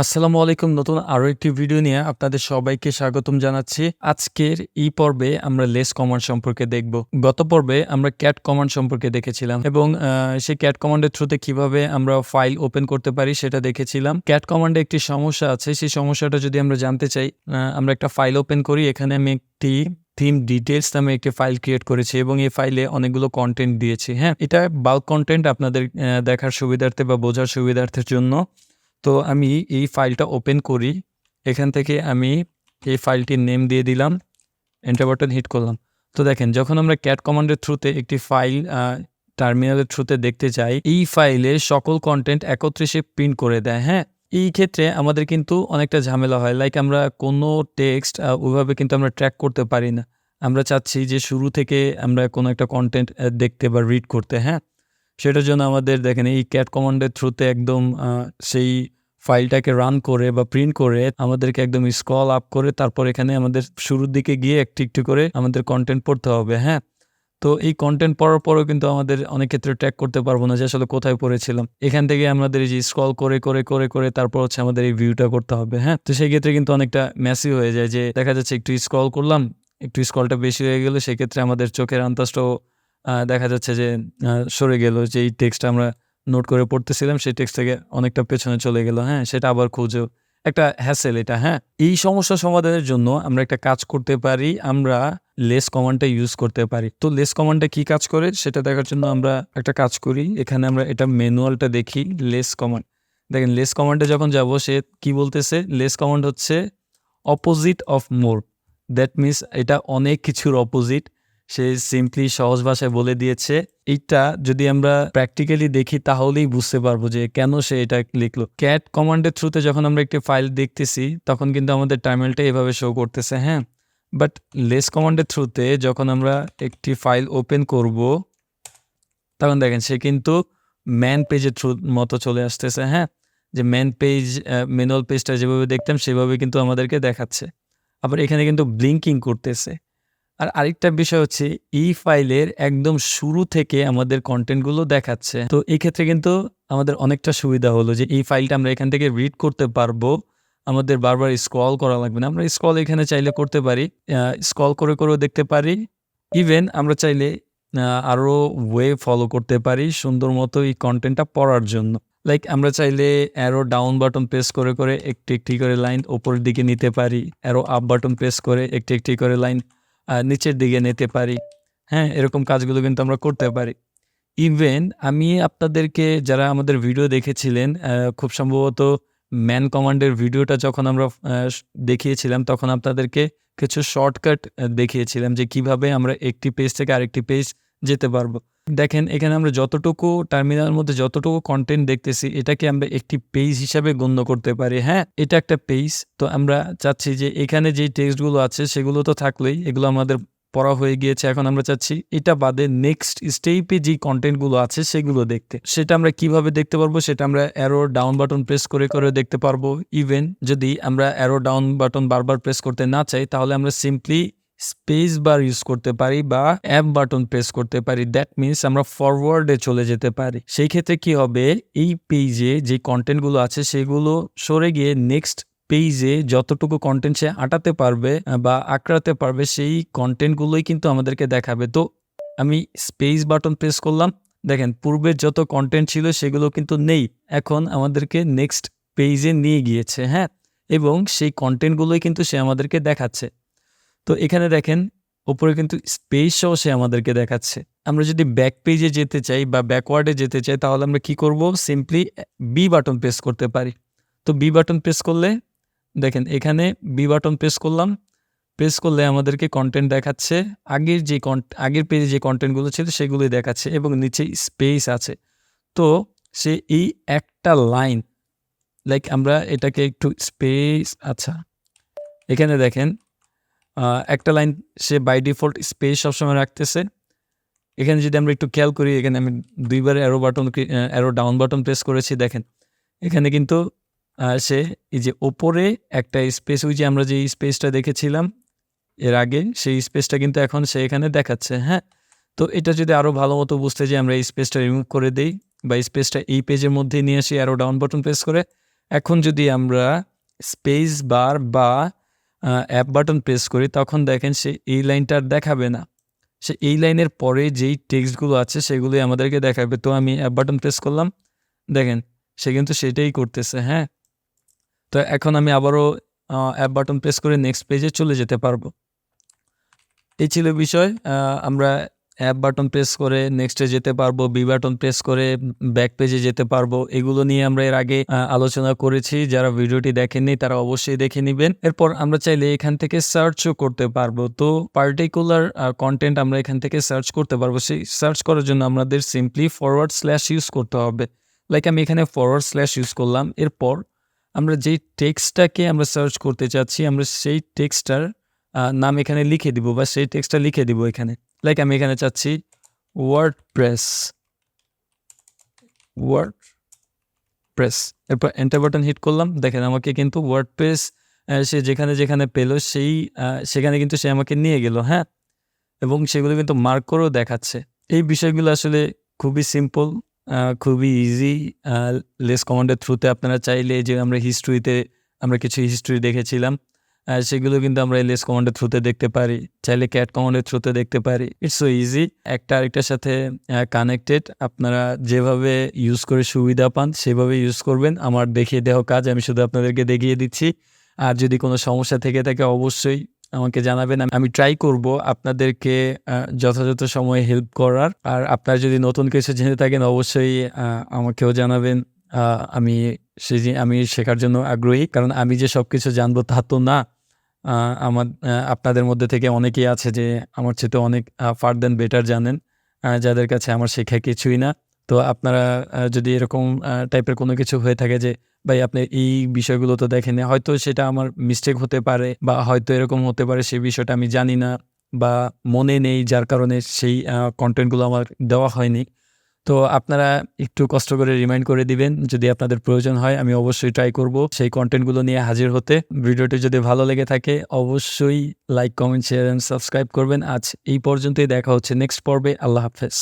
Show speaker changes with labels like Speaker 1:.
Speaker 1: আসসালামু আলাইকুম। নতুন আরো একটি ভিডিও নিয়ে আপনাদের সবাইকে স্বাগতম জানাচ্ছি। আজকের এই পর্বে আমরা লেস কমান্ড সম্পর্কে দেখব। গত পর্বে আমরা ক্যাট কমান্ড সম্পর্কে দেখেছিলাম এবং সেই ক্যাট কমান্ডের থ্রুতে কিভাবে আমরা ফাইল ওপেন করতে পারি সেটা দেখেছিলাম। ক্যাট কমান্ডে একটি সমস্যা আছে, সেই সমস্যাটা যদি আমরা জানতে চাই, আমরা একটা ফাইল ওপেন করি। এখানে আমি একটি থিম ডিটেইলস নামে একটি ফাইল ক্রিয়েট করেছি এবং এই ফাইলে অনেকগুলো কন্টেন্ট দিয়েছি। হ্যাঁ, এটা বাল্ক কন্টেন্ট আপনাদের দেখার সুবিধার্থে বা বোঝার সুবিধার্থের জন্য। তো আমি এই ফাইলটা ওপেন করি। এখান থেকে আমি এই ফাইলটির নেম দিয়ে দিলাম, এন্টার বাটন হিট করলাম। তো দেখেন, যখন আমরা ক্যাট কমান্ডের থ্রুতে একটি ফাইল টার্মিনালের থ্রুতে দেখতে চাই, এই ফাইলে সকল কন্টেন্ট একত্রে সে প্রিন্ট করে দেয়। হ্যাঁ, এই ক্ষেত্রে আমাদের কিন্তু অনেকটা ঝামেলা হয়। লাইক আমরা কোনো টেক্সট ওইভাবে কিন্তু আমরা ট্র্যাক করতে পারি না। আমরা চাচ্ছি যে শুরু থেকে আমরা কোনো একটা কন্টেন্ট দেখতে বা রিড করতে। হ্যাঁ, সেটার জন্য আমাদের দেখেন এই ক্যাট কমান্ডের থ্রুতে একদম সেই ফাইলটাকে রান করে বা প্রিন্ট করে আমাদেরকে একদম স্ক্রল আপ করে তারপর এখানে আমাদের শুরুর দিকে গিয়ে একটু একটু করে আমাদের কন্টেন্ট পড়তে হবে। হ্যাঁ, তো এই কন্টেন্ট পড়ার পরেও কিন্তু আমাদের অনেক ক্ষেত্রে ট্র্যাক করতে পারবো না যে আসলে কোথায় পড়েছিলাম। এখান থেকে আমাদের এই যে স্ক্রল করে করে করে করে তারপর হচ্ছে আমাদের এই ভিউটা করতে হবে। হ্যাঁ, তো সেই ক্ষেত্রে কিন্তু অনেকটা মেসি হয়ে যায়, যে দেখা যাচ্ছে একটু স্ক্রল করলাম, একটু স্ক্রলটা বেশি হয়ে গেলে সেক্ষেত্রে আমাদের চোখের আন্দাজটাও দেখা যাচ্ছে যে সরে গেল, যে এই টেক্সটটা আমরা নোট করে পড়তেছিলাম সেই টেক্সট থেকে অনেকটা পেছনে চলে গেল। হ্যাঁ, সেটা আবার খুঁজেও একটা হ্যাসেল এটা। হ্যাঁ, এই সমস্যা সমাধানের জন্য আমরা একটা কাজ করতে পারি, আমরা লেস কমান্ডটা ইউজ করতে পারি। তো লেস কমান্ডটা কি কাজ করে সেটা দেখার জন্য আমরা একটা কাজ করি। এখানে আমরা এটা ম্যানুয়ালটা দেখি। লেস কমান্ড, দেখেন লেস কমান্ডে যখন যাব সে কি বলতেছে, লেস কমান্ড হচ্ছে opposite of more. That means এটা অনেক কিছুর অপোজিট। সে সিম্পলি সহজ ভাষায় বলে দিয়েছে। এইটা যদি আমরা প্র্যাকটিক্যালি দেখি তাহলেই বুঝতে পারবো যে কেন সে এটা লিখলো। ক্যাট কমান্ডের থ্রুতে যখন আমরা একটি ফাইল দেখতেছি তখন কিন্তু আমাদের টার্মিনালটা এভাবে শো করতেছে। হ্যাঁ, বাট লেস কমান্ডের থ্রুতে যখন আমরা একটি ফাইল ওপেন করব তখন দেখেন সে কিন্তু ম্যান পেজের থ্রু মতো চলে আসতেছে। হ্যাঁ, যে ম্যান পেজ, ম্যানুয়াল পেজটা যেভাবে দেখতাম সেভাবে কিন্তু আমাদেরকে দেখাচ্ছে। আবার এখানে কিন্তু ব্লিঙ্কিং করতেছে। আর আরেকটা বিষয় হচ্ছে এই ফাইলের একদম শুরু থেকে আমাদের কন্টেন্টগুলো দেখাচ্ছে। তো এই ক্ষেত্রে কিন্তু আমাদের অনেকটা সুবিধা হলো যে এই ফাইলটা আমরা এখান থেকে রিড করতে পারবো। আমাদের বারবার স্ক্রল করা লাগবে না। আমরা স্ক্রল এখানে চাইলে করতে পারি, স্ক্রল করে করেও দেখতে পারি। ইভেন আমরা চাইলে আরও ওয়ে ফলো করতে পারি সুন্দর মতো এই কন্টেন্টটা পড়ার জন্য। লাইক আমরা চাইলে অ্যারো ডাউন বাটন প্রেস করে করে একটি একটি করে লাইন ওপরের দিকে নিতে পারি। অ্যারো আপ বাটন প্রেস করে একটি একটি করে লাইন নিচের দিকে নিতে পারি। হ্যাঁ, এরকম কাজগুলো কিন্তু আমরা করতে পারি। ইভেন আমি আপনাদেরকে, যারা আমাদের ভিডিও দেখেছিলেন, খুব সম্ভবত ম্যান কমান্ডের ভিডিওটা যখন আমরা দেখিয়েছিলাম তখন আপনাদেরকে কিছু শর্টকাট দেখিয়েছিলাম যে কিভাবে আমরা একটি পেজ থেকে আরেকটি পেজ যেতে পারবো। দেখেন এখানে আমরা যতটুকু টার্মিনালের মধ্যে যতটুকু কন্টেন্ট দেখতেছি এটাকে আমরা একটি পেজ হিসাবে গণ্য করতে পারি। হ্যাঁ, এটা একটা পেজ। তো আমরা চাচ্ছি যে এখানে যেই টেক্সটগুলো আছে সেগুলো তো থাকলেই, এগুলো আমাদের পড়া হয়ে গিয়েছে। এখন আমরা চাচ্ছি এটা বাদে নেক্সট স্টেপে যে কন্টেন্টগুলো আছে সেগুলো দেখতে। সেটা আমরা কিভাবে দেখতে পারবো, সেটা আমরা অ্যারো ডাউন বাটন প্রেস করে করে দেখতে পারবো। ইভেন যদি আমরা অ্যারো ডাউন বাটন বারবার প্রেস করতে না চাই তাহলে আমরা সিম্পলি স্পেস বার ইউজ করতে পারি বা অ্যাপ বাটন প্রেস করতে পারি। দ্যাট মিনস আমরা ফরওয়ার্ডে চলে যেতে পারি। সেই ক্ষেত্রে কি হবে, এই পেজে যে কন্টেন্টগুলো আছে সেগুলো সরে গিয়ে নেক্সট পেজে যতটুকু কন্টেন্ট সে আঁটাতে পারবে বা আঁকড়াতে পারবে সেই কন্টেন্টগুলোই কিন্তু আমাদেরকে দেখাবে। তো আমি স্পেস বাটন প্রেস করলাম, দেখেন পূর্বের যত কন্টেন্ট ছিল সেগুলো কিন্তু নেই, এখন আমাদেরকে নেক্সট পেজে নিয়ে গিয়েছে। হ্যাঁ, এবং সেই কন্টেন্টগুলোই কিন্তু সে আমাদেরকে দেখাচ্ছে। তো এখানে দেখেন উপরে কিন্তু স্পেস সহ সে আমাদেরকে দেখাচ্ছে। আমরা যদি ব্যাক পেজে যেতে চাই বা ব্যাকওয়ার্ডে যেতে চাই তাহলে আমরা কি করব, সিম্পলি বি বাটন প্রেস করতে পারি। তো বি বাটন প্রেস করলে দেখেন এখানে বি বাটন প্রেস করলাম, প্রেস করলে আমাদেরকে কন্টেন্ট দেখাচ্ছে। আগের পেজে যে কন্টেন্টগুলো ছিল সেগুলোই দেখাচ্ছে এবং নিচে স্পেস আছে। তো সে এই একটা লাইন, লাইক আমরা এটাকে একটু স্পেস, আচ্ছা এখানে দেখেন একটা লাইন সে বাই ডিফল্ট স্পেস সবসময় রাখতেছে। এখানে যদি আমরা একটু খেয়াল করি, এখানে আমি দুইবার অ্যারো ডাউন বাটন প্রেস করেছি। দেখেন এখানে কিন্তু সে এই যে ওপরে একটা স্পেস, ওই যে আমরা যে স্পেসটা দেখেছিলাম এর আগে সেই স্পেসটা কিন্তু এখন সে এখানে দেখাচ্ছে। হ্যাঁ, তো এটা যদি আরও ভালো মতো বুঝতে চাই আমরা এই স্পেসটা রিমুভ করে দিই বা স্পেসটা এই পেজের মধ্যে নিয়ে আসি অ্যারো ডাউন বাটন প্রেস করে, এখন যদি আমরা স্পেস বার বা অ্যাপ বাটন প্রেস করি তখন দেখেন সে এই লাইনটা আর দেখাবে না। সে এই লাইনের পরে যেই টেক্সটগুলো আছে সেগুলোই আমাদেরকে দেখাবে। তো আমি অ্যাপ বাটন প্রেস করলাম, দেখেন সে কিন্তু সেটাই করতেছে, হ্যাঁ? তো এখন আমি আবারও অ্যাপ বাটন প্রেস করে নেক্সট পেজে চলে যেতে পারবো। এই ছিল বিষয়। আমরা অ্যাপ বাটন প্রেস করে নেক্সটে যেতে পারবো, বি বাটন প্রেস করে ব্যাক পেজে যেতে পারবো। এগুলো নিয়ে আমরা এর আগে আলোচনা করেছি। যারা ভিডিওটি দেখেননি তারা অবশ্যই দেখে নিবেন। এরপর আমরা চাইলে এখান থেকে সার্চও করতে পারবো। তো পার্টিকুলার কনটেন্ট আমরা এখান থেকে সার্চ করতে পারবো। সেই সার্চ করার জন্য আমাদের সিম্পলি ফরওয়ার্ড স্ল্যাশ ইউজ করতে হবে। লাইক আমি এখানে ফরওয়ার্ড স্ল্যাশ ইউজ করলাম। এরপর আমরা যেই টেক্সটটাকে আমরা সার্চ করতে চাচ্ছি আমরা সেই টেক্সটটার নাম এখানে লিখে দিব বা সেই টেক্সটটা লিখে দিব এখানে। লাইক আমি এখানে চাচ্ছি ওয়ার্ডপ্রেস। এরপর এন্টার বাটন হিট করলাম। দেখেন আমাকে কিন্তু ওয়ার্ডপ্রেস সে যেখানে পেলো সেই সেখানে কিন্তু সে আমাকে নিয়ে গেল, হ্যাঁ? এবং সেগুলো কিন্তু মার্ক করেও দেখাচ্ছে। এই বিষয়গুলো আসলে খুবই সিম্পল, খুবই ইজি। লেস কমান্ডের থ্রুতে আপনারা চাইলে যে আমরা হিস্ট্রিতে আমরা কিছু হিস্ট্রি দেখেছিলাম, সেগুলো কিন্তু আমরা এই লেস কমান্ডের থ্রুতে দেখতে পারি। চাইলে ক্যাট কমান্ডের থ্রুতে দেখতে পারি। It's so easy. একটা আরেকটার সাথে কানেক্টেড। আপনারা যেভাবে ইউজ করে সুবিধা পান সেভাবে ইউজ করবেন। আমার দেখিয়ে দেওয়া কাজ আমি শুধু আপনাদেরকে দেখিয়ে দিচ্ছি। আর যদি কোনো সমস্যা থেকে থাকে অবশ্যই আমাকে জানাবেন। আমি ট্রাই করব আপনাদেরকে যথাযথ সময়ে হেল্প করার। আর আপনারা যদি নতুন কিছু জেনে থাকেন অবশ্যই আমাকেও জানাবেন। আমি শেখার জন্য আগ্রহী। কারণ আমি যে সবকিছু জানবো তা তো না। আপনাদের মধ্যে থেকে অনেকেই আছে যে আমার চেয়ে অনেক ফার দেন বেটার জানেন, যাদের কাছে আমার শেখা কিছুই না। তো আপনারা যদি এরকম টাইপের কোনো কিছু হয়ে থাকে যে ভাই আপনি এই বিষয়গুলো তো দেখেননি, হয়তো সেটা আমার মিস্টেক হতে পারে বা হয়তো এরকম হতে পারে সেই বিষয়টা আমি জানি না বা মনে নেই, যার কারণে সেই কন্টেন্টগুলো আমার দেওয়া হয়নি। তো আপনারা একটু কষ্ট করে রিমাইন্ড করে দিবেন। যদি আপনাদের প্রয়োজন হয় আমি অবশ্যই ট্রাই করব সেই কন্টেন্টগুলো নিয়ে হাজির হতে। ভিডিওটি যদি ভালো লেগে থাকে অবশ্যই like, comment, share and subscribe করবেন। আজ এই পর্যন্তই। দেখা হচ্ছে নেক্সট পর্বে। আল্লাহ হাফেজ।